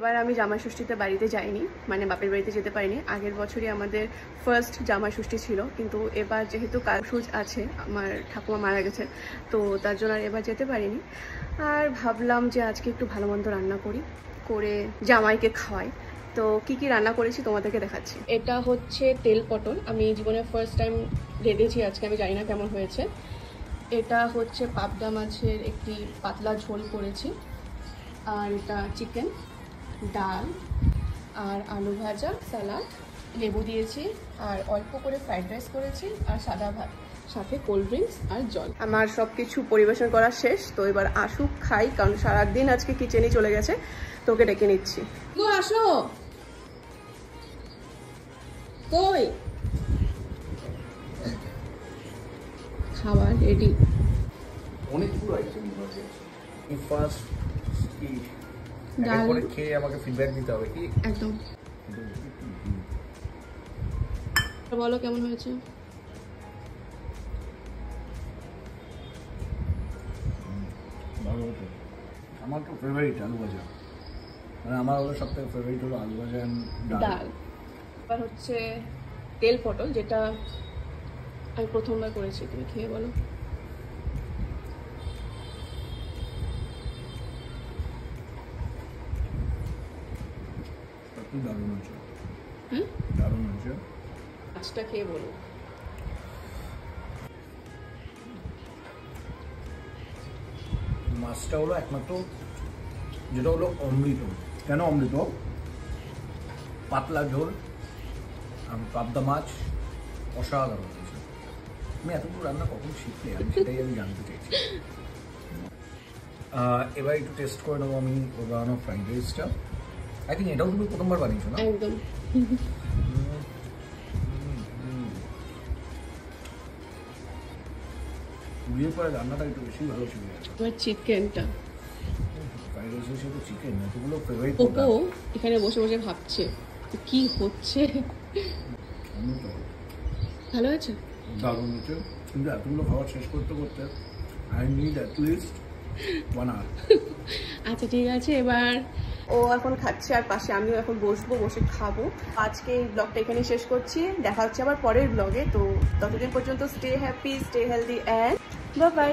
এবার আমি জামাই ষষ্ঠীতে বাড়িতে যাইনি, মানে বাপের বাড়িতে যেতে পারিনি। আগের বছরই আমাদের ফার্স্ট জামাই ষষ্ঠী ছিল, কিন্তু এবার যেহেতু কাজসুজ আছে, আমার ঠাকুমা মারা গেছে, তো তার জন্য আর এবার যেতে পারিনি। আর ভাবলাম যে আজকে একটু ভালো মন্দ রান্না করে জামাইকে খাওয়াই। তো কি কি রান্না করেছি তোমাদেরকে দেখাচ্ছি। এটা হচ্ছে তেল পটল, আমি জীবনে ফার্স্ট টাইম রেঁধেছি আজকে, আমি জানি না কেমন হয়েছে। এটা হচ্ছে পাবদা মাছের একটি পাতলা ঝোল করেছি, আর এটা চিকেন, ডাল আর আলু ভাজা, স্যালাড, লেবু দিয়েছি, আর অল্প করে ফ্রাইড রাইস করেছি, আর সাদা ভাত, সাথে কোল্ড ড্রিঙ্কস আর জল। আমার সব কিছু পরিবেশন করা শেষ, তো এবার আসুক খাই, কারণ সারাদিন আজকে কিচেনেই চলে গেছে। তোকে ডেকে নিচ্ছি। গো আসো, কই খাবার রেডি। অনেকগুলো আইটেম আছে। ফার্স্ট ডাল করে খেয়ে আমাকে ফিডব্যাক দিতে হবে কি একদম। বলো কেমন হয়েছে। ভালো হতো। আমার তো ফেভারিট আলু ভাজা, মানে আমার হলো সবথেকে ফেভারিট হলো আলু ভাজা ডাল। এবার হচ্ছে তেল পটল, যেটা আমি প্রথমবার করেছি, তুমি খেয়ে বলো। দারুণ হচ্ছে, দারুণ হচ্ছে। মাছটা খেয়ে বলো। মাছটা হলো একমাত্র যেটা হলো অমৃত। কেন অমৃত? পাতলা ঝোল, পাবদা মাছ অসাধারণ হয়েছে। আমি এতগুলো রান্না কখন শিখলে, আমি সেটাই জানতে চাইছি। এবার একটু টেস্ট করে নেবো আমি ওর বানানো ফ্রাইড রাইসটা। আই থিঙ্ক এটাও তুমি প্রথমবার বানিয়েছো না? একদম। বিয়ের পরে রান্নাটা একটু বেশি ভালো ছিল। আমার চিকেনটা, ফ্রাইড রাইসের সাথে চিকেন, এতগুলো ফেভারিট। ওপো এখানে বসে বসে ভাবছে কি হচ্ছে। ভালো হয়েছে, দারুণ হচ্ছে, কিন্তু এতগুলো খাবার শেষ করতে করতে I need at least 1 hour। আচ্ছা ঠিক আছে, এবার ও এখন খাচ্ছে আর পাশে আমিও এখন বসবো, বসে খাবো। আজকে এই ব্লগটা এখানে শেষ করছি, দেখা হচ্ছে আবার পরের ব্লগে। তো ততদিন পর্যন্ত stay happy, stay healthy and bye bye.